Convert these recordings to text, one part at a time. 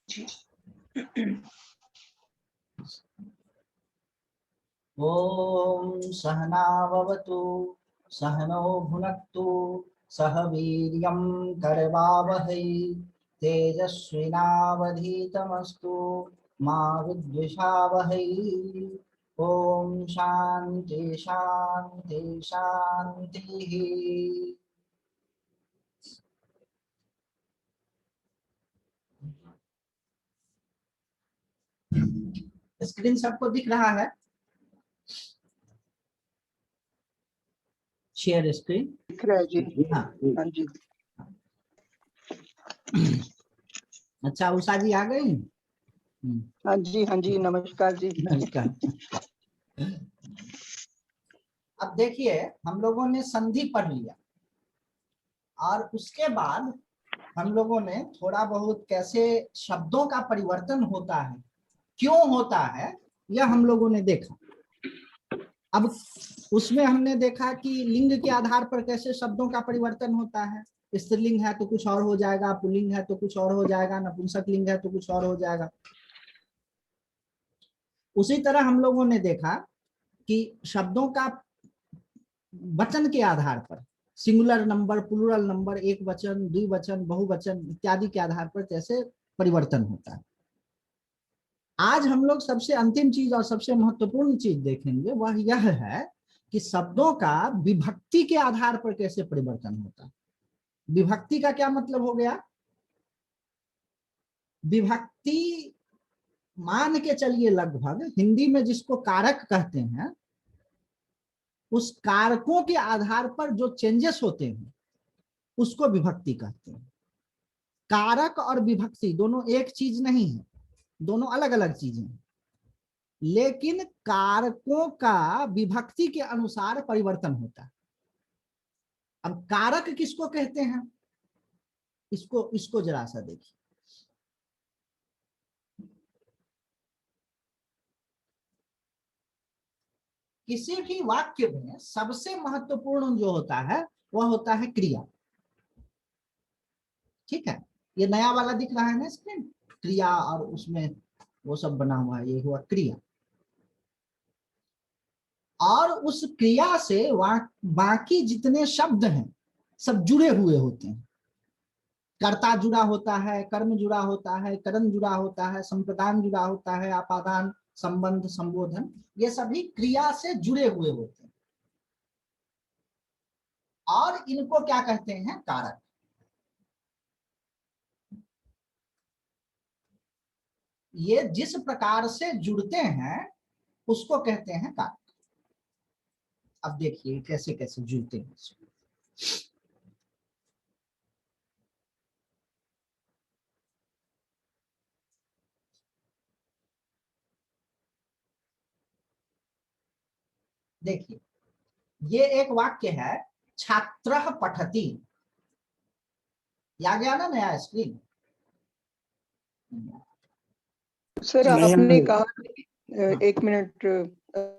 जी। ओम सहनाववतु सहनो भुनक्तु सह वीर्यं करवावहै तेजस्विनावधीतमस्तु मा विद्विषावहै। ओम शांति शांति शांति। स्क्रीन सबको दिख रहा है? शेयर स्क्रीन दिख रहा है जी। हाँ। हाँ जी। अच्छा, उषा जी आ गई। हाँ जी, हाँ जी, नमस्कार जी। नमस्कार। अब देखिए, हम लोगों ने संधि पढ़ लिया और उसके बाद हम लोगों ने थोड़ा बहुत कैसे शब्दों का परिवर्तन होता है, क्यों होता है, यह हम लोगों ने देखा। अब उसमें हमने देखा कि लिंग के आधार पर कैसे शब्दों का परिवर्तन होता है। स्त्रीलिंग है तो कुछ और हो जाएगा, पुल्लिंग है तो कुछ और हो जाएगा, नपुंसक लिंग है तो कुछ और हो जाएगा। उसी तरह हम लोगों ने देखा कि शब्दों का वचन के आधार पर, सिंगुलर नंबर, प्लूरल नंबर, एक वचन, द्विवचन, बहुवचन इत्यादि के आधार पर कैसे परिवर्तन होता है। आज हम लोग सबसे अंतिम चीज और सबसे महत्वपूर्ण चीज देखेंगे, वह यह है कि शब्दों का विभक्ति के आधार पर कैसे परिवर्तन होता है। विभक्ति का क्या मतलब हो गया? विभक्ति मान के चलिए लगभग हिंदी में जिसको कारक कहते हैं, उस कारकों के आधार पर जो चेंजेस होते हैं उसको विभक्ति कहते हैं। कारक और विभक्ति दोनों एक चीज नहीं है, दोनों अलग अलग चीजें हैं, लेकिन कारकों का विभक्ति के अनुसार परिवर्तन होता है। अब कारक किसको कहते हैं, इसको इसको जरा सा देखिए। किसी भी वाक्य में सबसे महत्वपूर्ण जो होता है वह होता है क्रिया। ठीक है, ये नया वाला दिख रहा है ना स्क्रीन, क्रिया, और उसमें वो सब बना हुआ है, ये हुआ क्रिया। और उस क्रिया से बाकी जितने शब्द हैं सब जुड़े हुए होते हैं। कर्ता जुड़ा होता है, कर्म जुड़ा होता है, करण जुड़ा होता है, संप्रदान जुड़ा होता है, आपादान, संबंध, संबोधन, ये सभी क्रिया से जुड़े हुए होते हैं और इनको क्या कहते हैं? कारक। ये जिस प्रकार से जुड़ते हैं उसको कहते हैं कारक। अब देखिए कैसे कैसे जुड़ते हैं। देखिए, ये एक वाक्य है, छात्रः पठति। आ गया ना नया स्क्रीन? सर आपने कहा, एक मिनट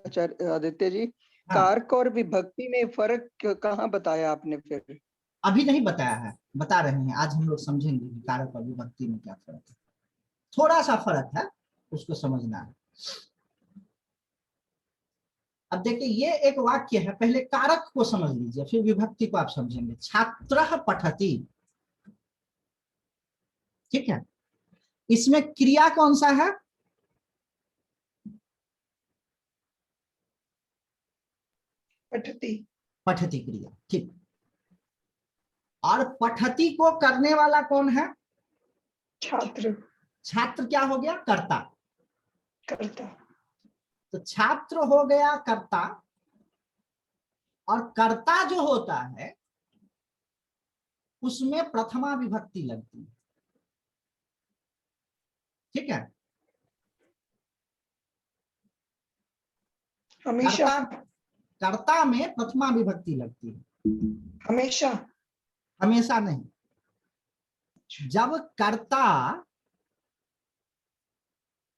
आचार्य आदित्य जी, हाँ, कारक और विभक्ति में फर्क कहाँ बताया आपने फिर? अभी नहीं बताया है, बता रहे हैं। आज हम लोग समझेंगे कि कारक और विभक्ति में क्या फर्क है। थोड़ा सा फर्क है, उसको समझना है। अब देखिए, ये एक वाक्य है, पहले कारक को समझ लीजिए फिर विभक्ति को आप समझेंगे। छात्रः पठति, ठीक है, इसमें क्रिया कौन सा है? पठती। पठति क्रिया, ठीक। और पठति को करने वाला कौन है? छात्र। छात्र क्या हो गया? कर्ता। करता। तो छात्र हो गया कर्ता, और कर्ता जो होता है उसमें प्रथमा विभक्ति लगती है। ठीक है, हमेशा। कर्ता, कर्ता में प्रथमा विभक्ति लगती है। हमेशा। हमेशा नहीं। जब कर्ता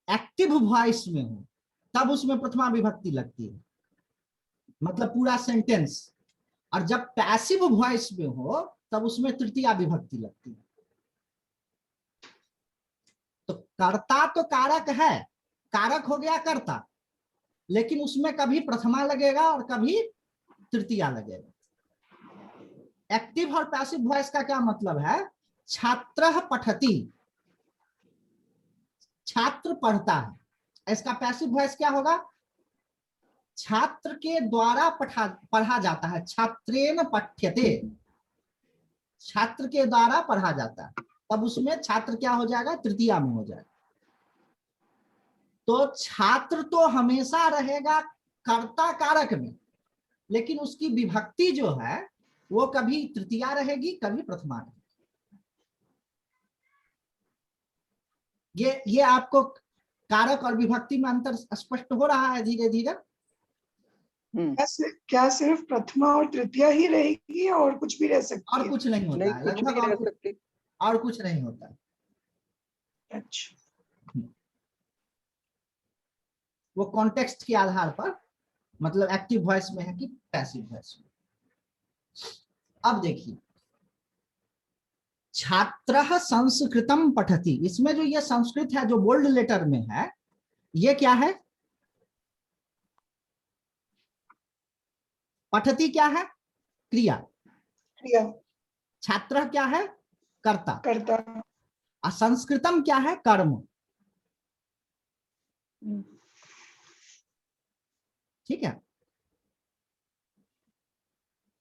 एक्टिव वॉइस में हो तब उसमें प्रथमा विभक्ति लगती है, मतलब पूरा सेंटेंस। और जब पैसिव वॉइस में हो तब उसमें तृतीया विभक्ति लगती है। तो कर्ता तो कारक है, कारक हो गया कर्ता, लेकिन उसमें कभी प्रथमा लगेगा और कभी तृतीया लगेगा। एक्टिव और पैसिव वॉइस का क्या मतलब है? छात्रः पठति, छात्र पढ़ता है। इसका पैसिव वॉइस क्या होगा? छात्र के द्वारा पढ़ा जाता है, छात्रेण पठ्यते, छात्र के द्वारा पढ़ा जाता है, तब उसमें छात्र क्या हो जाएगा? तृतीया में हो जाएगा। तो छात्र तो हमेशा रहेगा कर्ता कारक में, लेकिन उसकी विभक्ति जो है वो कभी तृतीया रहेगी, कभी प्रथमा रहेगी। ये आपको कारक और विभक्ति में अंतर स्पष्ट हो रहा है धीरे धीरे? क्या सिर्फ प्रथमा और तृतीया ही रहेगी और कुछ भी रह सकती है? और कुछ नहीं होता है, लगभग और कुछ नहीं होता है। अच्छा, वो कॉन्टेक्स्ट के आधार पर, मतलब एक्टिव वॉइस में है कि पैसिव वॉइस में। अब देखिए, छात्रः संस्कृतम पठति, इसमें जो ये संस्कृत है जो बोल्ड लेटर में है, ये क्या है? पठति क्या है? क्रिया। क्रिया। छात्र क्या है? कर्ता। कर्ता। और संस्कृतम क्या है? कर्म। ठीक है,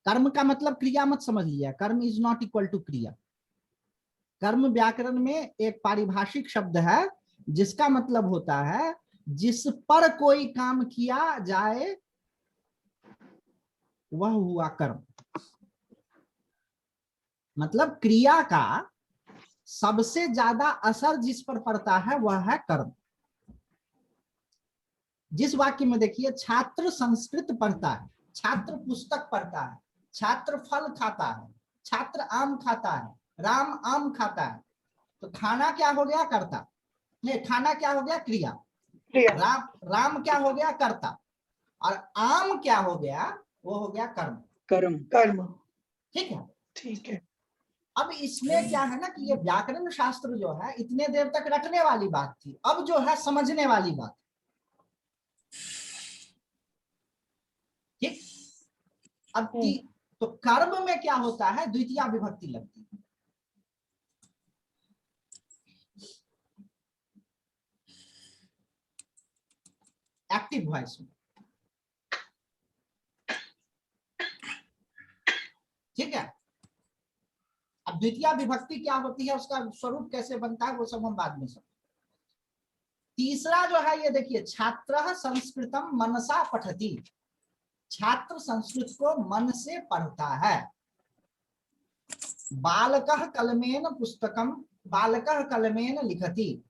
कर्म का मतलब क्रिया मत समझ लिया, कर्म इज नॉट इक्वल टू क्रिया। कर्म व्याकरण में एक पारिभाषिक शब्द है जिसका मतलब होता है जिस पर कोई काम किया जाए वह हुआ कर्म। मतलब क्रिया का सबसे ज्यादा असर जिस पर पड़ता है वह है कर्म। जिस वाक्य में देखिए, छात्र संस्कृत पढ़ता है, छात्र पुस्तक पढ़ता है, छात्र फल खाता है, छात्र आम खाता है, राम आम खाता है, तो खाना क्या हो गया? कर्ता। नहीं, खाना क्या हो गया? क्रिया। राम क्या हो गया? कर्ता। और आम क्या हो गया? वो हो गया कर्म। कर्म। ठीक है, ठीक है। अब इसमें क्या है ना कि ये व्याकरण शास्त्र जो है इतने देर तक रटने वाली बात थी, अब जो है समझने वाली बात। ठीक, अब तो कर्म में क्या होता है? द्वितीया विभक्ति लगती है। एक्टिव वॉइस में। ठीक है, अब द्वितीया विभक्ति क्या होती है, उसका स्वरूप कैसे बनता है वो सब हम बाद में समझ। तीसरा जो है ये देखिए, छात्रः संस्कृतम मनसा पठति, छात्र संस्कृत को मन से पढ़ता है। बालकः कलमेन पुस्तकम, बालकः कलमेन लिखति,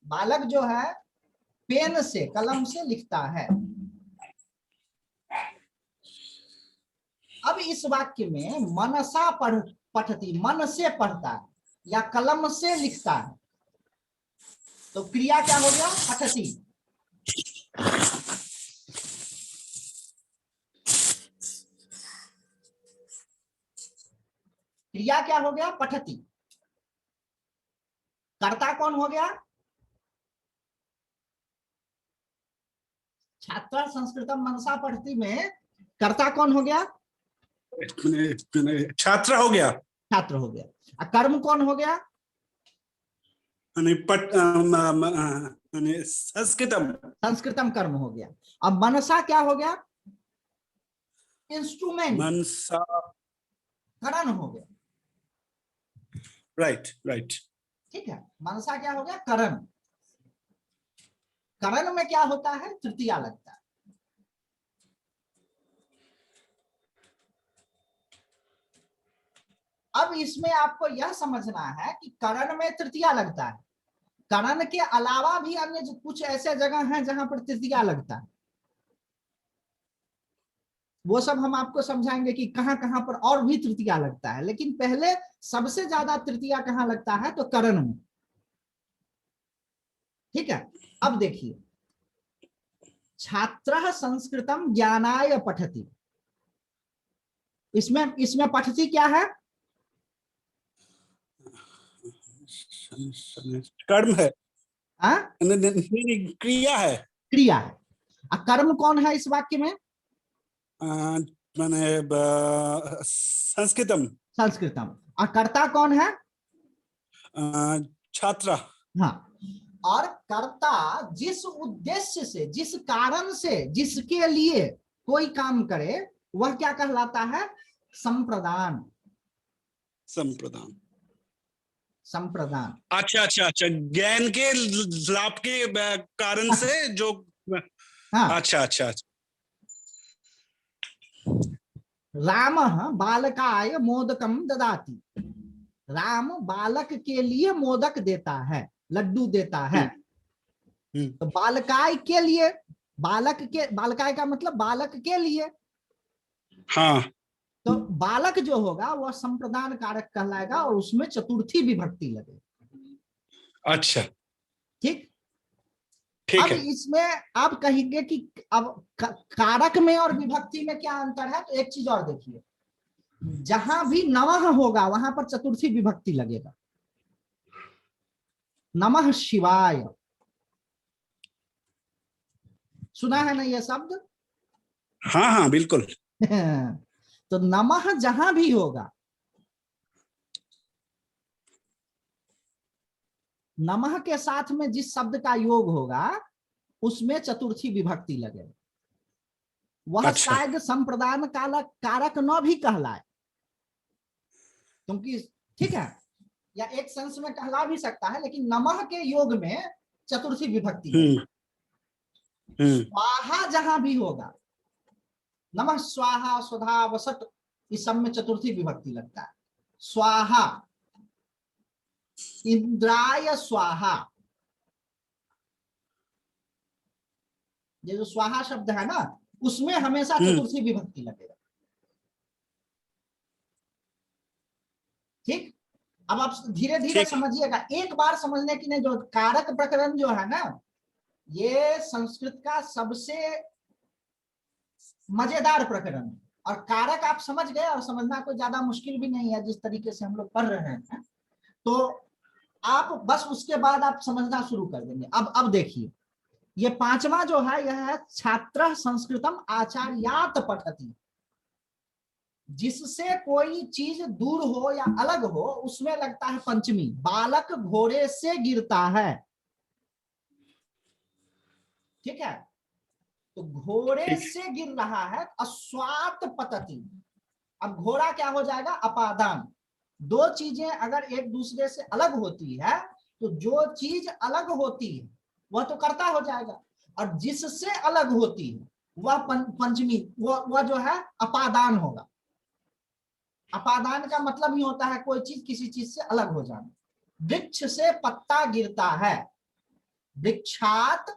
बालक जो है पेन से, कलम से लिखता है। अब इस वाक्य में मनसा पठति, मन से पढ़ता है या कलम से लिखता है, तो क्रिया क्या हो गया? पठति। क्रिया क्या हो गया? पठति। कर्ता कौन हो गया? छात्र संस्कृतम मनसा पठति में कर्ता कौन हो गया? छात्र हो गया। छात्र हो गया। कर्म कौन हो गया? संस्कृतम। संस्कृतम कर्म हो गया। अब मनसा क्या हो गया? इंस्ट्रूमेंट, मनसा, करण हो गया। राइट। ठीक है, मनसा क्या हो गया? करण। करण में क्या होता है? तृतीया लगता है। अब इसमें आपको यह समझना है कि करण में तृतीया लगता है, करण के अलावा भी अन्य कुछ ऐसे जगह हैं जहां पर तृतीया लगता है, वो सब हम आपको समझाएंगे कि कहां कहां पर और भी तृतीया लगता है। लेकिन पहले सबसे ज्यादा तृतीया कहां लगता है? तो करण में। ठीक है, अब देखिए, छात्रः संस्कृतम ज्ञानाय पठति, इसमें पठति क्या है? कर्म है। हाँ, नहीं, क्रिया है। क्रिया है। कर्म कौन है इस वाक्य में? मैंने संस्कृतम। संस्कृतम। और कर्ता कौन है? छात्रा। हाँ, और कर्ता जिस उद्देश्य से, जिस कारण से, जिसके लिए कोई काम करे वह क्या कहलाता है? संप्रदान। संप्रदान। संप्रदान। अच्छा अच्छा अच्छा, ज्ञान के लाभ के कारण से जो। हाँ, अच्छा अच्छा अच्छा। रामः बालकाय मोदकम ददाति। राम बालक के लिए मोदक देता है, लड्डू देता है। तो बालकाय के लिए, बालक के, बालकाय का मतलब बालक के लिए। हाँ, तो बालक जो होगा वह संप्रदान कारक कहलाएगा और उसमें चतुर्थी विभक्ति लगेगी। अच्छा, ठीक। ठीक अब है। इसमें आप कहेंगे कि अब कारक में और विभक्ति में क्या अंतर है? तो एक चीज और देखिए, जहां भी नमः होगा वहां पर चतुर्थी विभक्ति लगेगा। नमः शिवाय, सुना है ना ये शब्द? हाँ हाँ बिल्कुल। तो नमः जहां भी होगा, नमः के साथ में जिस शब्द का योग होगा उसमें चतुर्थी विभक्ति लगेगा। वह अच्छा। शायद संप्रदान कारक न भी कहलाए, क्योंकि ठीक है, या एक सेंस में कहला भी सकता है, लेकिन नमः के योग में चतुर्थी विभक्ति लगेगा। स्वाहा जहां भी होगा, नमः स्वाहा, स्वधा, वसट, इस सब में चतुर्थी विभक्ति लगता है। स्वाहा, इंद्राय स्वाहा, ये जो स्वाहा शब्द है ना, उसमें हमेशा चतुर्थी विभक्ति लगेगा। ठीक। अब आप धीरे धीरे समझिएगा, एक बार समझने की नहीं। जो कारक प्रकरण जो है ना, ये संस्कृत का सबसे मजेदार प्रकरण है। और कारक आप समझ गए, और समझना कोई ज्यादा मुश्किल भी नहीं है, जिस तरीके से हम लोग पढ़ रहे हैं। तो आप बस उसके बाद आप समझना शुरू कर देंगे। अब देखिए, ये पांचवा जो है यह है छात्र संस्कृतम आचार्यात पठति। जिससे कोई चीज दूर हो या अलग हो उसमें लगता है पंचमी। बालक घोड़े से गिरता है, ठीक है, तो घोड़े से गिर रहा है, अस्वात पतति। अब घोड़ा क्या हो जाएगा? अपादान। दो चीजें अगर एक दूसरे से अलग होती है तो जो चीज अलग होती है वह तो कर्ता हो जाएगा, और जिससे अलग होती है वह पंचमी, वह जो है अपादान होगा। अपादान का मतलब ही होता है कोई चीज किसी चीज से अलग हो जाना। वृक्ष से पत्ता गिरता है, वृक्षात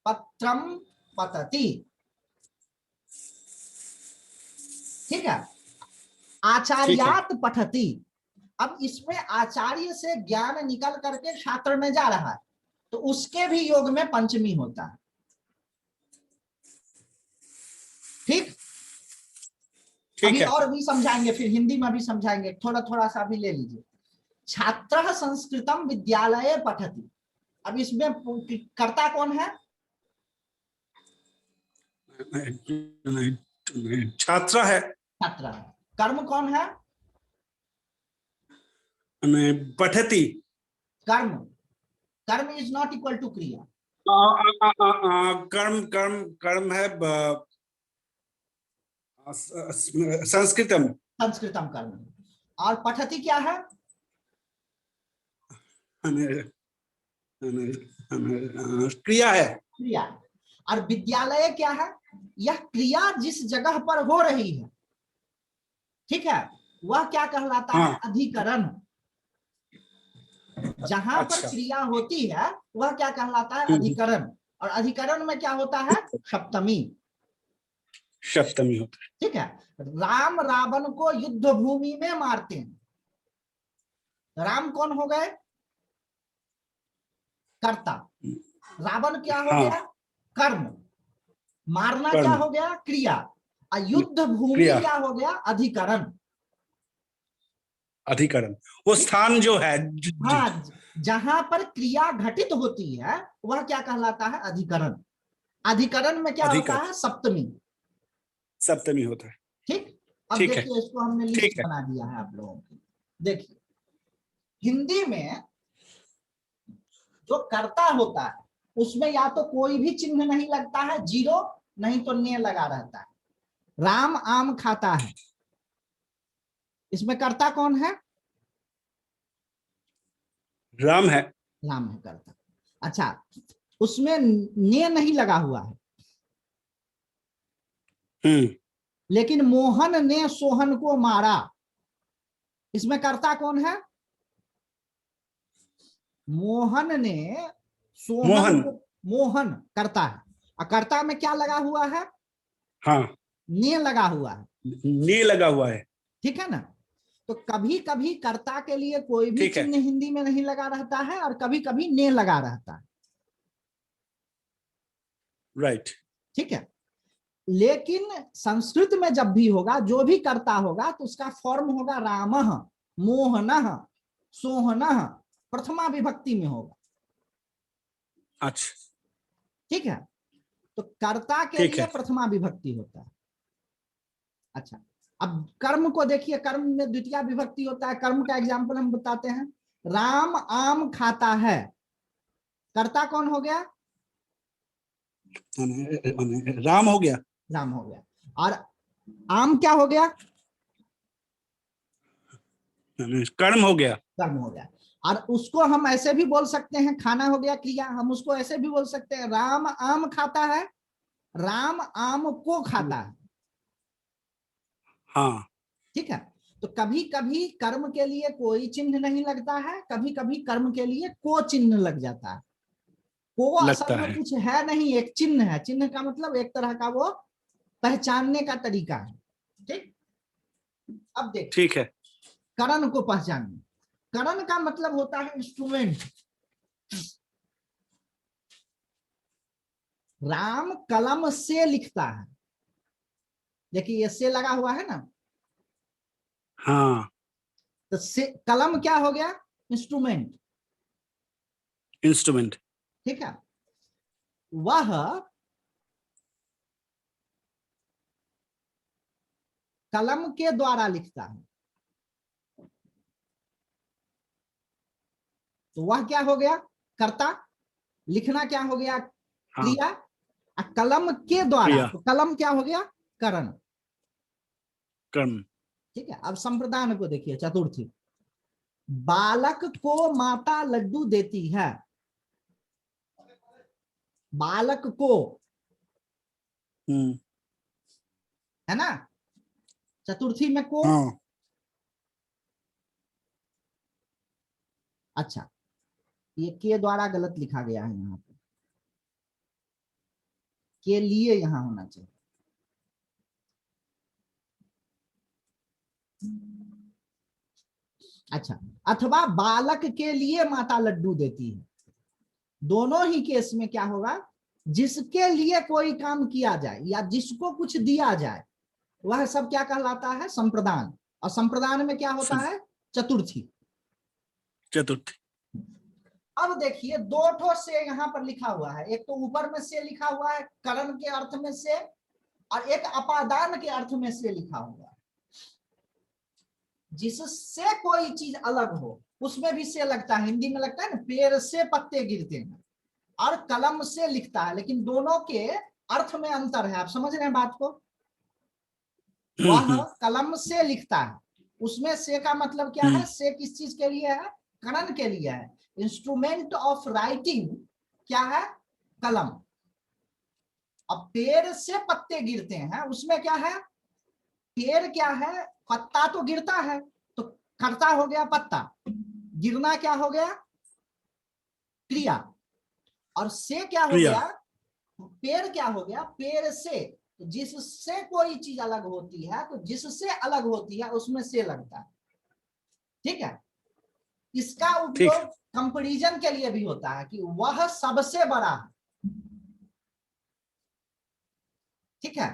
पत्रम पतति। ठीक है। आचार्यात पठति। अब इसमें आचार्य से ज्ञान निकल करके छात्र में जा रहा है, तो उसके भी योग में पंचमी होता है। ठीक। अभी और भी समझाएंगे, फिर हिंदी में भी समझाएंगे, थोड़ा थोड़ा सा भी ले लीजिए। छात्रः संस्कृतम विद्यालये पठति। अब इसमें कर्ता कौन है? छात्रा है। छात्र है। कर्म कौन है? पठति। कर्म, कर्म इज नॉट इक्वल टू क्रिया। कर्म कर्म कर्म है संस्कृतम। संस्कृतम कर्म। और पठति क्या है? क्रिया है। क्रिया। और विद्यालय क्या है? यह क्रिया जिस जगह पर हो रही है, ठीक है, वह क्या कहलाता है? अधिकरण। जहां पर क्रिया होती है वह क्या कहलाता है? अधिकरण। और अधिकरण में क्या होता है? सप्तमी। सप्तमी होता है। ठीक है। राम रावण को युद्ध भूमि में मारते हैं। राम कौन हो गए? कर्ता। रावण क्या हो गया? कर्म। मारना क्या हो गया? क्रिया। और युद्ध भूमि क्या हो गया? अधिकरण। अधिकरण, वो स्थान जो है। हाँ, जहां पर क्रिया घटित होती है वह क्या कहलाता है? अधिकरण। अधिकरण में क्या होता अधिकरण है? सप्तमी। सप्तमी होता है। ठीक। अब ठीक है, देखिए, इसको हमने ठीक लिस्ट है। बना दिया है आप लोगों के लिए। देखिए, हिंदी में जो कर्ता होता है उसमें या तो कोई भी चिन्ह नहीं लगता है, जीरो, नहीं तो ने लगा रहता है। राम आम खाता है, इसमें कर्ता कौन है? राम है। राम है कर्ता। अच्छा, उसमें ने नहीं लगा हुआ है, लेकिन मोहन ने सोहन को मारा, इसमें कर्ता कौन है? मोहन ने सोहन मोहन। को, मोहन कर्ता है, और कर्ता में क्या लगा हुआ है? हाँ, ने लगा हुआ है। ने लगा हुआ है। ठीक है ना? तो कभी कभी कर्ता के लिए कोई भी ठीक है, चिन्ह हिंदी में नहीं लगा रहता है और कभी कभी ने लगा रहता है। राइट। ठीक है, लेकिन संस्कृत में जब भी होगा, जो भी कर्ता होगा तो उसका फॉर्म होगा रामः, मोहनः, सोहनः, प्रथमा विभक्ति में होगा। अच्छा, ठीक है, तो कर्ता के ठीक लिए है। प्रथमा विभक्ति होता है। अच्छा, अब कर्म को देखिए, कर्म में द्वितीय विभक्ति होता है। कर्म का एग्जाम्पल हम बताते हैं। राम आम खाता है, कर्ता कौन हो गया? राम हो गया। राम हो गया। और आम क्या हो गया? कर्म हो गया। कर्म हो गया। और उसको हम ऐसे भी बोल सकते हैं, खाना हो गया क्रिया, हम उसको ऐसे भी बोल सकते हैं, राम आम खाता है, राम आम को खाता है। हाँ, ठीक है, तो कभी कभी कर्म के लिए कोई चिन्ह नहीं लगता है, कभी कभी कर्म के लिए को चिन्ह लग जाता है। को लगता असल में है। कुछ है नहीं, एक चिन्ह है। चिन्ह का मतलब एक तरह का वो पहचानने का तरीका है। ठीक, अब देखिए, ठीक है। करण को पहचानना। करण का मतलब होता है इंस्ट्रूमेंट। राम कलम से लिखता है, देखिए ये से लगा हुआ है ना, हाँ, तो से कलम क्या हो गया? इंस्ट्रूमेंट। इंस्ट्रूमेंट। ठीक है, वह कलम के द्वारा लिखता है, तो वह क्या हो गया? कर्ता। लिखना क्या हो गया? हाँ, क्रिया। कलम के द्वारा, क्रिया, तो कलम क्या हो गया? करण। कर्म। ठीक है, अब संप्रदान को देखिए, चतुर्थी। बालक को माता लड्डू देती है, बालक को, है ना? चतुर्थी में को। हाँ, अच्छा, ये के द्वारा गलत लिखा गया है, यहाँ पे के लिए यहां होना चाहिए। अच्छा, अथवा बालक के लिए माता लड्डू देती है। दोनों ही केस में क्या होगा? जिसके लिए कोई काम किया जाए या जिसको कुछ दिया जाए, वह सब क्या कहलाता है? संप्रदान। और संप्रदान में क्या होता है? चतुर्थी। चतुर्थी। अब देखिए, दो ठो से यहाँ पर लिखा हुआ है। एक तो ऊपर में से लिखा हुआ है करण के अर्थ में से, और एक अपादान के अर्थ में से लिखा हुआ है। जिससे कोई चीज अलग हो उसमें भी से लगता है। हिंदी में लगता है ना, पेड़ से पत्ते गिरते हैं, और कलम से लिखता है, लेकिन दोनों के अर्थ में अंतर है। आप समझ रहे हैं बात को? वह कलम से लिखता है, उसमें से का मतलब क्या है? से किस चीज के लिए है? करण के लिए है। इंस्ट्रूमेंट ऑफ राइटिंग क्या है? कलम। अब पेड़ से पत्ते गिरते हैं, उसमें क्या है? पेड़ क्या है? पत्ता तो गिरता है, तो करता हो गया पत्ता, गिरना क्या हो गया? क्रिया। और से क्या हो क्रिया। गया? पेड़ क्या हो गया? पेड़ से। तो जिससे कोई चीज अलग होती है, तो जिससे अलग होती है उसमें से लगता है। ठीक है, इसका ठीक उपयोग है। कंपैरिजन के लिए भी होता है कि वह सबसे बड़ा है। ठीक है,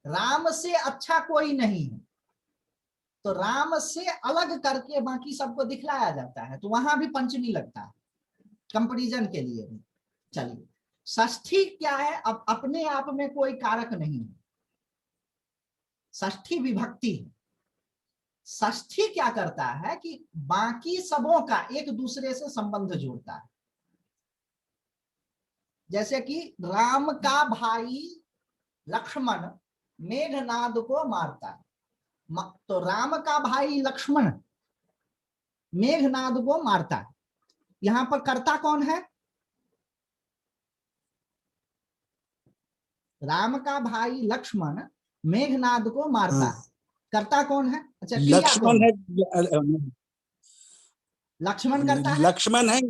राम से अच्छा कोई नहीं है, तो राम से अलग करके बाकी सबको दिखलाया जाता है, तो वहां भी पंचमी लगता है कंपैरिजन के लिए भी। चलिए, षष्ठी क्या है? अब अपने आप में कोई कारक नहीं है, षष्ठी विभक्ति है। षष्ठी क्या करता है कि बाकी सबों का एक दूसरे से संबंध जोड़ता है। जैसे कि राम का भाई लक्ष्मण मेघनाद को मारता है, तो राम का भाई लक्ष्मण मेघनाद को मारता है। यहां पर कर्ता कौन है? राम का भाई लक्ष्मण मेघनाद को मारता है, कर्ता कौन है? अच्छा, क्रिया लक्ष्मण कौन है, लक्ष्मण करता है, लक्ष्मण है,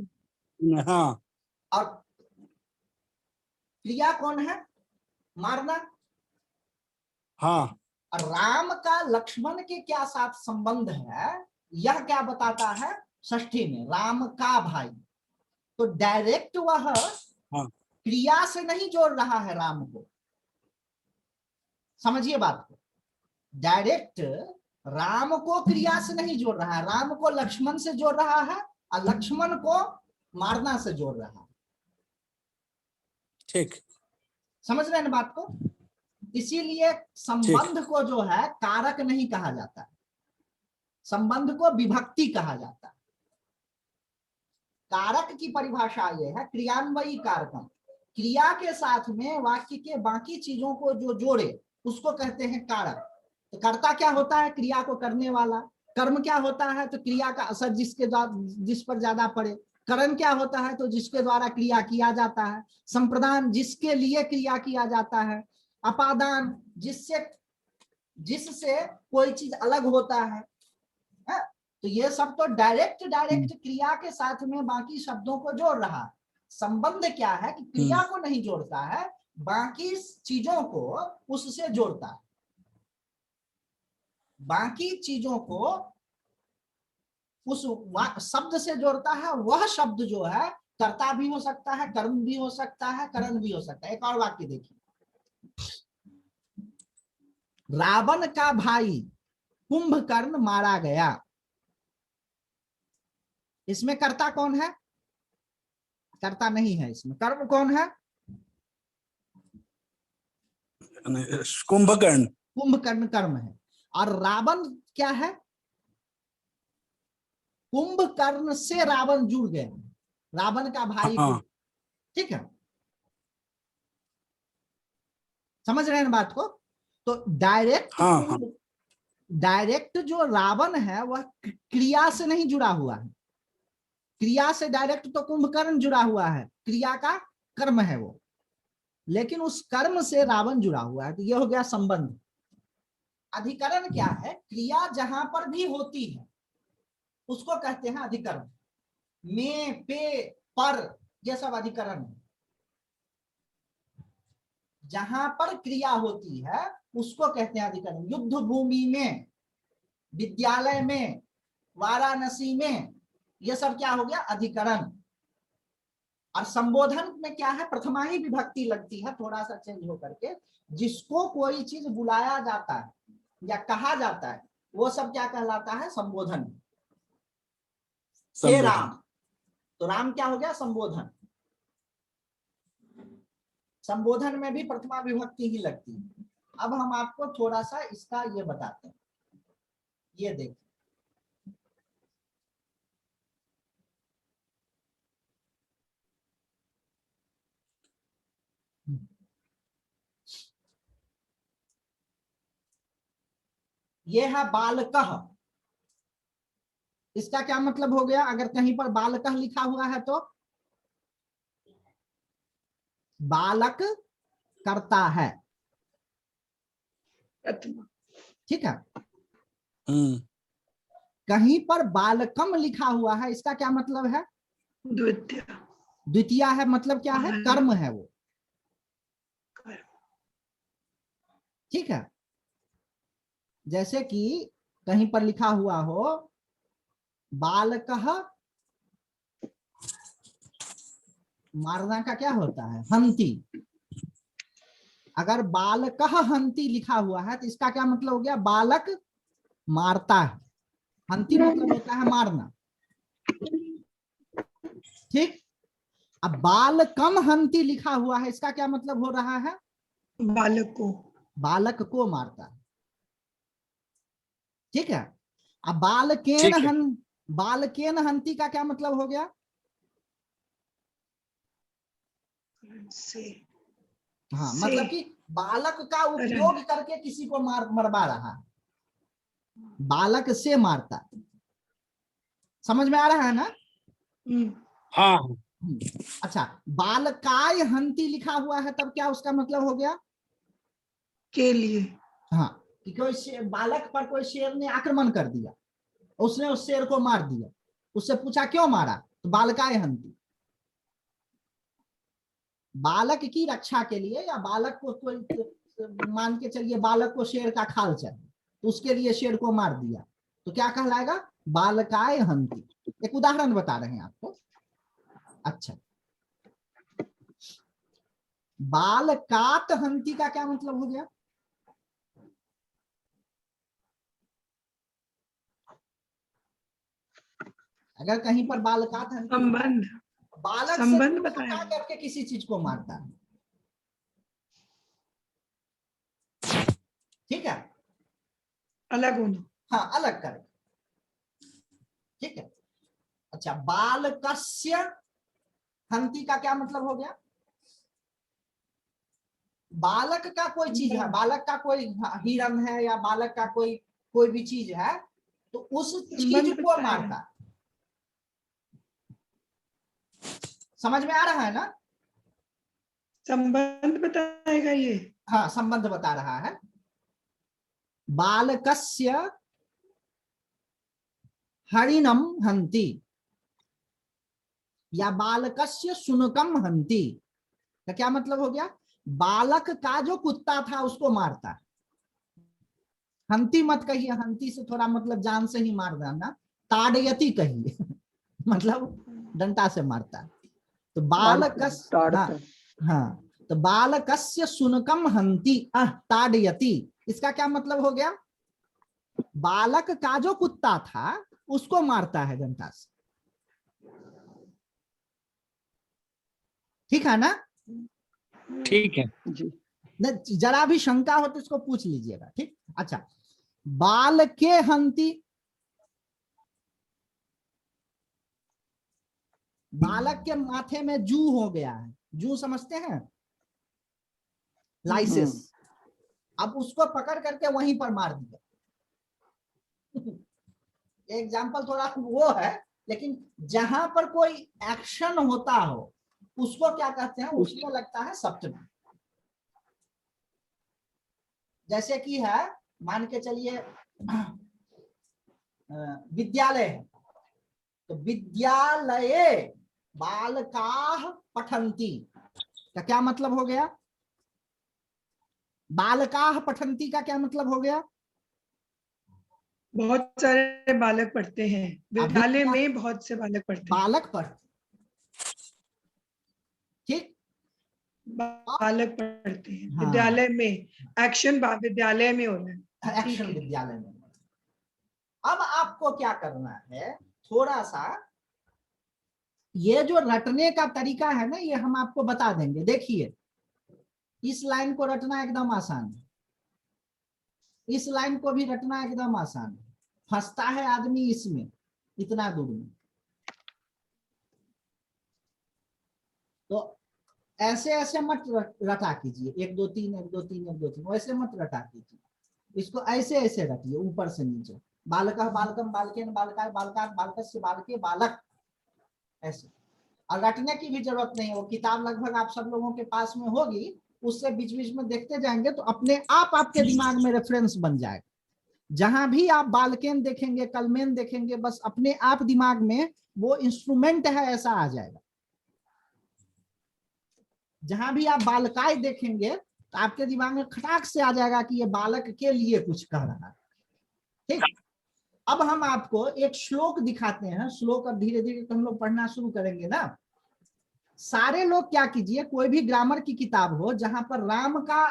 हाँ। और क्रिया कौन है? मारना। हाँ, और राम का लक्ष्मण के क्या साथ संबंध है, यह क्या बताता है षष्ठी में? राम का भाई, तो डायरेक्ट वह हाँ, क्रिया से नहीं जोड़ रहा है राम को, समझिए बात को। डायरेक्ट राम को क्रिया से नहीं जोड़ रहा है, राम को लक्ष्मण से जोड़ रहा है और लक्ष्मण को मारना से जोड़ रहा है। ठीक, समझ रहे हैं ना बात को? इसीलिए संबंध को जो है कारक नहीं कहा जाता, संबंध को विभक्ति कहा जाता है। कारक की परिभाषा यह है क्रियान्वयी कारकम, क्रिया के साथ में वाक्य के बाकी चीजों को जो जोड़े उसको कहते हैं कारक। तो कर्ता क्या होता है? क्रिया को करने वाला। कर्म क्या होता है? तो क्रिया का असर जिस पर ज्यादा पड़े। करण क्या होता है? तो जिसके द्वारा क्रिया किया जाता है। संप्रदान जिसके लिए क्रिया किया जाता है। अपादान जिससे कोई चीज अलग होता है। तो ये सब तो डायरेक्ट क्रिया के साथ में बाकी शब्दों को जोड़ रहा है। संबंध क्या है कि क्रिया को नहीं जोड़ता है, बाकी चीजों को उससे जोड़ता है। बाकी चीजों को उस शब्द से जोड़ता है। वह शब्द जो है कर्ता भी हो सकता है, कर्म भी हो सकता है, करण भी हो सकता है। एक और वाक्य देखिए, रावण का भाई कुंभकर्ण मारा गया। इसमें कर्ता कौन है? कर्ता नहीं है इसमें। कर्म कौन है? कुंभकर्ण। कुंभकर्ण कर्म है। और रावण क्या है? कुंभकर्ण से रावण जुड़ गया, रावण का भाई। हाँ, ठीक है, समझ रहे हैं बात को? तो डायरेक्ट हाँ, हाँ, डायरेक्ट जो रावण है वह क्रिया से नहीं जुड़ा हुआ है। क्रिया से डायरेक्ट तो कुंभकर्ण जुड़ा हुआ है, क्रिया का कर्म है वो, लेकिन उस कर्म से रावण जुड़ा हुआ है। तो यह हो गया संबंध। अधिकरण क्या है? क्रिया जहां पर भी होती है उसको कहते हैं अधिकरण। में, पे, पर, यह सब अधिकरण है। जहां पर क्रिया होती है उसको कहते हैं अधिकरण। युद्ध भूमि में, विद्यालय में, वाराणसी में, यह सब क्या हो गया? अधिकरण। और संबोधन में क्या है? प्रथमा ही विभक्ति लगती है, थोड़ा सा चेंज होकर के। जिसको कोई चीज बुलाया जाता है या कहा जाता है वो सब क्या कहलाता है? संबोधन। हे राम, तो राम क्या हो गया? संबोधन। संबोधन में भी प्रथमा विभक्ति ही लगती है। अब हम आपको थोड़ा सा इसका ये बताते हैं, ये देखिए। ये है बालकः। इसका क्या मतलब हो गया? अगर कहीं पर बालकः लिखा हुआ है तो बालक करता है, ठीक है। कहीं पर बालकम लिखा हुआ है, इसका क्या मतलब है? द्वितीय। द्वितीय है, मतलब क्या है? कर्म है वो, ठीक है। जैसे कि कहीं पर लिखा हुआ हो बालकः, मारना का क्या होता है? हंति। अगर बालकः हंति लिखा हुआ है तो इसका क्या मतलब हो गया? बालक मारता है। हंती मतलब होता है मारना, ठीक। अब बालकम हंती लिखा हुआ है, इसका क्या मतलब हो रहा है? बालक को। बालक को मारता है, ठीक है। अब बालकेन ठीक है। बालकेन हंती का क्या मतलब हो गया? से हाँ, से मतलब कि बालक का उपयोग करके किसी को मरवा रहा है, बालक से मारता। समझ में आ रहा है ना? हाँ। अच्छा, बालकाय हंती लिखा हुआ है, तब क्या उसका मतलब हो गया? के लिए। हाँ, कि कोई बालक पर कोई शेर ने आक्रमण कर दिया, उसने उस शेर को मार दिया, उससे पूछा क्यों मारा, तो बालकाय हंती। बालक की रक्षा के लिए, या बालक को कोई मान के चलिए बालक को शेर का खाल चाहिए, तो उसके लिए शेर को मार दिया, तो क्या कहलाएगा? बालकाय हंती। एक उदाहरण बता रहे हैं आपको। अच्छा, बालकात हंती का क्या मतलब हो गया? अगर कहीं पर बालकात हंती, संबंध। बालक से संबंध बताया। हटा करके किसी चीज को मारता है, ठीक है। अलग होना। हाँ, अलग कर, ठीक है। अच्छा, बालकस्य हंती का क्या मतलब हो गया? बालक का कोई चीज है, बालक का कोई हिरन है, या बालक का कोई भी चीज है, तो उस चीज संबंध को बताया। मारता। समझ में आ रहा है ना? संबंध बताएगा ये। हाँ, संबंध बता रहा है। बालकस्य हरिणम हंति, या बालकस्य शुनकम हंति का क्या मतलब हो गया? बालक का जो कुत्ता था उसको मारता। हंती मत कहिए, हंती से थोड़ा मतलब जान से ही मार देना, ताड़यति कहिए मतलब डंडा से मारता। तो बालकस, हाँ हाँ, तो बालकस्य शुनकम हंति ताड़यति, इसका क्या मतलब हो गया? बालक का जो कुत्ता था उसको मारता है डंडा से, ठीक है ना? ठीक है जी। जरा भी शंका हो तो इसको पूछ लीजिएगा, ठीक। अच्छा, बाल के हंती, बालक के माथे में जू हो गया है, जू समझते हैं, लाइसेंस। अब उसको पकड़ करके वहीं पर मार दिया। एग्जाम्पल थोड़ा वो है, लेकिन जहां पर कोई एक्शन होता हो उसको क्या कहते हैं? उसमें लगता है सप्तमी। जैसे कि है, मान के चलिए विद्यालय है, तो विद्यालये बालकाः पठन्ति का क्या मतलब हो गया? बालकाः पठन्ति का क्या मतलब हो गया? बहुत सारे बालक पढ़ते हैं विद्यालय में, बहुत से बालक पढ़ते हैं। बालक पढ़ते, ठीक। बालक पढ़ते हैं हाँ, विद्यालय में। एक्शन विद्यालय में होना है। एक्शन विद्यालय में। अब आपको क्या करना है, थोड़ा सा ये जो रटने का तरीका है ना, ये हम आपको बता देंगे। देखिए, इस लाइन को रटना एकदम आसान है, इस लाइन को भी रटना एकदम आसान है, फंसता है आदमी इसमें इतना दूर में। तो ऐसे ऐसे मत रटा कीजिए, 1 2 3 1 2 3 1 2 3, वैसे मत रटा कीजिए, इसको ऐसे ऐसे रटिए ऊपर से नीचे। बालकः बालकम बालकेन बालकाय बालकात् बालकस्य बालके बालक, ऐसे। और रटने की भी जरूरत नहीं है, वो किताब लगभग आप सब लोगों के पास में होगी, उससे बीच बीच में देखते जाएंगे तो अपने आप आपके दिमाग में रेफरेंस बन जाएगा। जहां भी आप बालकेन देखेंगे, कलमेन देखेंगे, बस अपने आप दिमाग में वो इंस्ट्रूमेंट है ऐसा आ जाएगा। जहां भी आप बालकाय देखेंगे तो आपके दिमाग में खटाक से आ जाएगा कि ये बालक के लिए कुछ कह रहा है, ठीक। अब हम आपको एक श्लोक दिखाते हैं। श्लोक अब धीरे धीरे हम लोग पढ़ना शुरू करेंगे ना। सारे लोग क्या कीजिए, कोई भी ग्रामर की किताब हो जहां पर राम का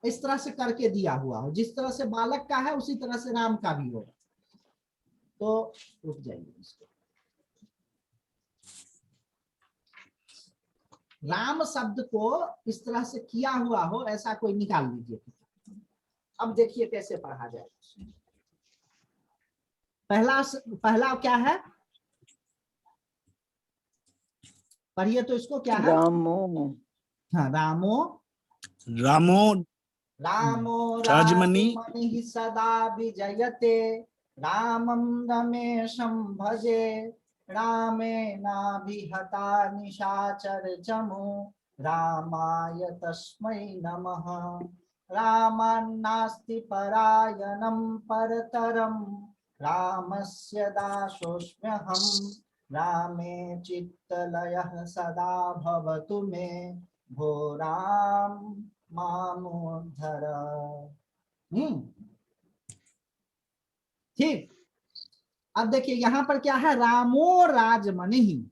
इस तरह से करके दिया हुआ हो, जिस तरह से बालक का है उसी तरह से राम का भी होगा। तो रुक जाइए, इसको राम शब्द को इस तरह से किया हुआ हो ऐसा कोई निकाल लीजिए। अब देखिए कैसे पढ़ा जाए। पहला क्या है, पढ़िए तो इसको क्या है? रामो। हाँ, रामो रामो राजमणि राजमणि सदा विजयते, रामं रमेशं भजे, रामेणाभिहता निशाचर चमो, रामाय तस्मै नमः। रामान्नास्ति परायणं परतरं, रामस्य दासोऽस्म्यहं, रामे चित्तलयः सदा भवतु मे, भो राम मामोद्धर। ठीक। अब देखिए यहां पर क्या है, रामो राजमणि।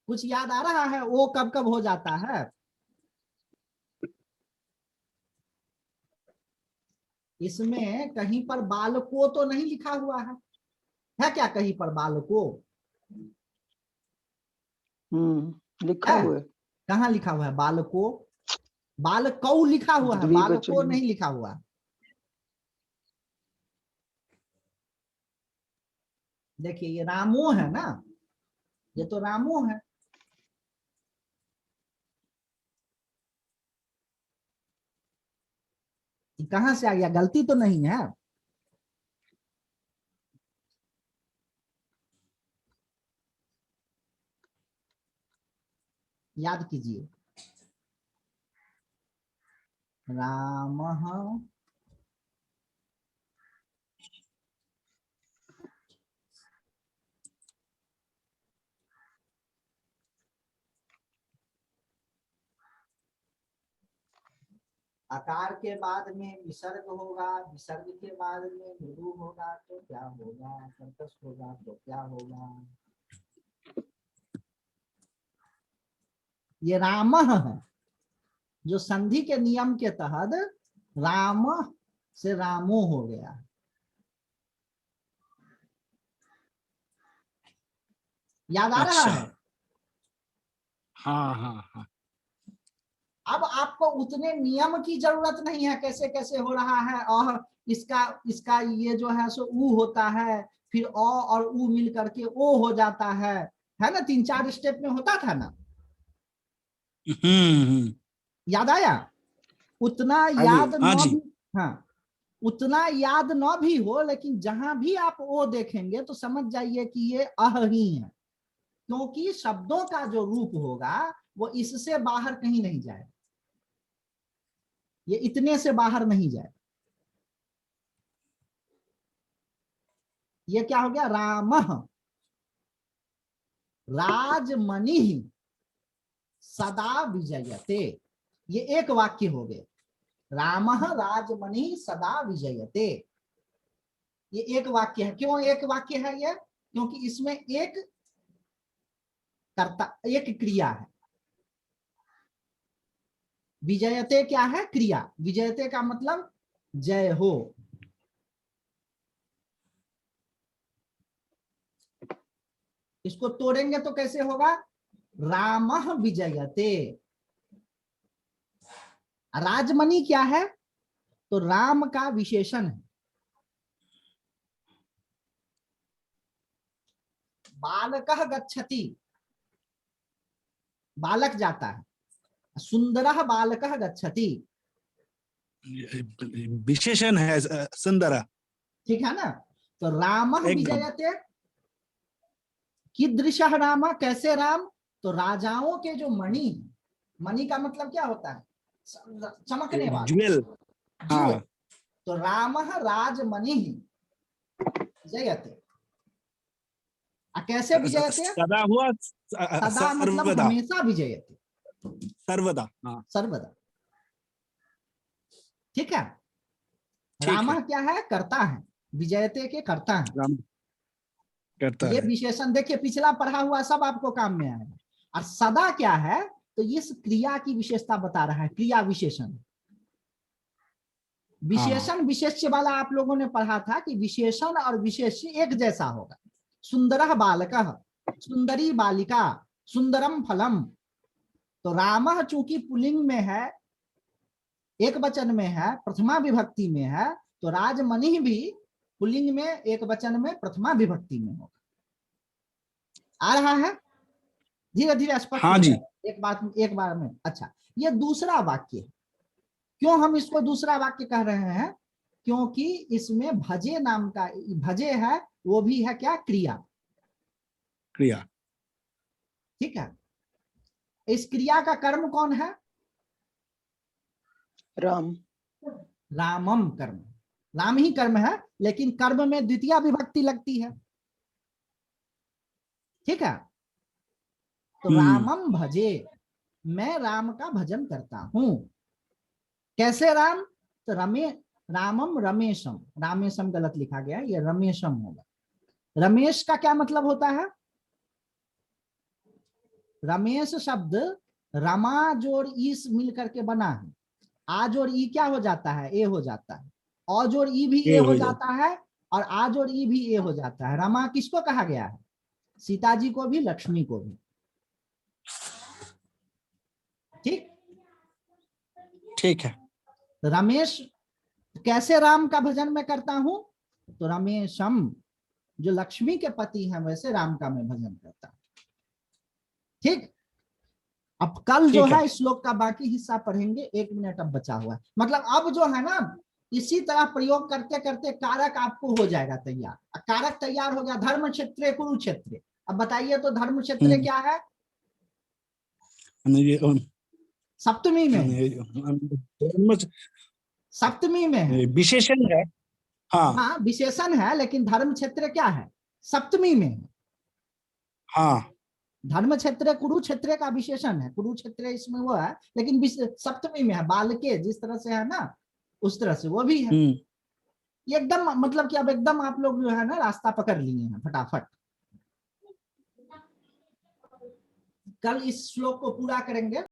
कुछ याद आ रहा है वो कब कब हो जाता है? इसमें कहीं पर बालको तो नहीं लिखा हुआ है क्या? कहीं पर बालको लिखा है? हुआ है। कहाँ लिखा हुआ है बालको? बालकौ लिखा हुआ है, बालको नहीं लिखा हुआ है। देखिए ये रामो है ना, ये तो रामो है। कहां से आ गया? गलती तो नहीं है? याद कीजिए, रामः आकार के बाद में विसर्ग होगा, विसर्ग के बाद में मृदु होगा तो क्या होगा? कर्कश होगा तो क्या होगा? ये रामः है, जो संधि के नियम के तहत राम से रामो हो गया। याद आ रहा है? हाँ हाँ हाँ। अब आपको उतने नियम की जरूरत नहीं है, कैसे कैसे हो रहा है। और इसका ये जो है सो ऊ होता है, फिर अ और ऊ मिल करके ओ हो जाता है ना? 3-4 स्टेप में होता था ना? याद आया? उतना याद हाँ न जी। भी, हाँ उतना याद न भी हो, लेकिन जहां भी आप ओ देखेंगे तो समझ जाइए कि ये अह ही है, क्योंकि शब्दों का जो रूप होगा वो इससे बाहर कहीं नहीं जाए, ये इतने से बाहर नहीं जाए। ये क्या हो गया? रामः राजमणि सदा विजयते, ये एक वाक्य हो गए। रामः राजमणि सदा विजयते, ये एक वाक्य है। क्यों एक वाक्य है ये? क्योंकि इसमें एक कर्ता, एक क्रिया है। विजयते क्या है? क्रिया। विजयते का मतलब जय हो। इसको तोड़ेंगे तो कैसे होगा? रामः विजयते। राजमणि क्या है? तो राम का विशेषण है। बालकः गच्छति, बालक जाता है। सुंदरः बालकः गच्छति, विशेषण है सुंदर। ठीक है ना? तो रामः एकदम। विजयते, कीदृशः राम, कैसे राम? तो राजाओं के जो मणि, मणि का मतलब क्या होता है? चमकने वाला, ज्वेल। ज्वेल। हाँ। तो रामः राजमणि जयते। कैसे विजयते? सदा हुआ सदा मतलब सर्वदा। हमेशा विजयते, सर्वदा। हाँ सर्वदा। ठीक है? ठीक रामः है। क्या है? करता है, विजयते के करता है। राम करता ये है। विशेषण देखिए, पिछला पढ़ा हुआ सब आपको काम में आएगा। और सदा क्या है? तो इस क्रिया की विशेषता बता रहा है, क्रिया विशेषण। विशेषण विशेष्य वाला आप लोगों ने पढ़ा था कि विशेषण और विशेष्य एक जैसा होगा। सुंदरः बालकः, सुंदरी बालिका, सुंदरम फलम। तो रामः चूंकि पुल्लिंग में है, एक वचन में है, प्रथमा विभक्ति में है, तो राजमणि भी पुल्लिंग में एक वचन में प्रथमा विभक्ति में होगा। आ रहा है? धीरे धीरे स्पष्ट हाँ हो जी। जाएगा, एक बार में। अच्छा, ये दूसरा वाक्य है। क्यों हम इसको दूसरा वाक्य कह रहे हैं? क्योंकि इसमें भजे नाम का, भजे है वो भी है क्या? क्रिया। क्रिया। ठीक है, इस क्रिया का कर्म कौन है? राम। रामम कर्म, राम ही कर्म है, लेकिन कर्म में द्वितीय विभक्ति लगती है। ठीक है, तो रामम भजे, मैं राम का भजन करता हूं। कैसे राम? तो रामम रमेशम, रामेशम गलत लिखा गया, ये रमेशम होगा। रमेश का क्या मतलब होता है? रमेश शब्द रमा जोड़ ईस मिल करके बना है। आ जोड़ ई क्या हो जाता है? ए हो जाता है। औ जोड़ ई भी ए हो जाता है, और आ जोड़ ई भी ए हो जाता है। रमा किसको कहा गया है? सीता जी को भी, लक्ष्मी को भी। ठीक, ठीक है। रमेश, कैसे राम का भजन मैं करता हूं? तो रमेशम, जो लक्ष्मी के पति हैं वैसे राम का मैं भजन करता हूं। ठीक, अब कल जो है इस श्लोक का बाकी हिस्सा पढ़ेंगे। 1 मिनट अब बचा हुआ है। मतलब अब जो है ना, इसी तरह प्रयोग करते करते कारक आपको हो जाएगा तैयार। कारक तैयार हो गया, धर्म क्षेत्र कुरुक्षेत्र। अब बताइए तो धर्म क्षेत्र क्या है? सप्तमी में, सप्तमी में है, विशेषण है। हाँ विशेषण है, लेकिन धर्म क्षेत्र क्या है? सप्तमी में है। हाँ, धर्म क्षेत्र कुरुक्षेत्र का विशेषण है, कुरुक्षेत्र इसमें वो है, लेकिन सप्तमी में है। बालके जिस तरह से है ना, उस तरह से वो भी है। एकदम मतलब कि अब एकदम आप लोग जो है ना रास्ता पकड़ लिए हैं फटाफट। कल इस श्लोक को पूरा करेंगे।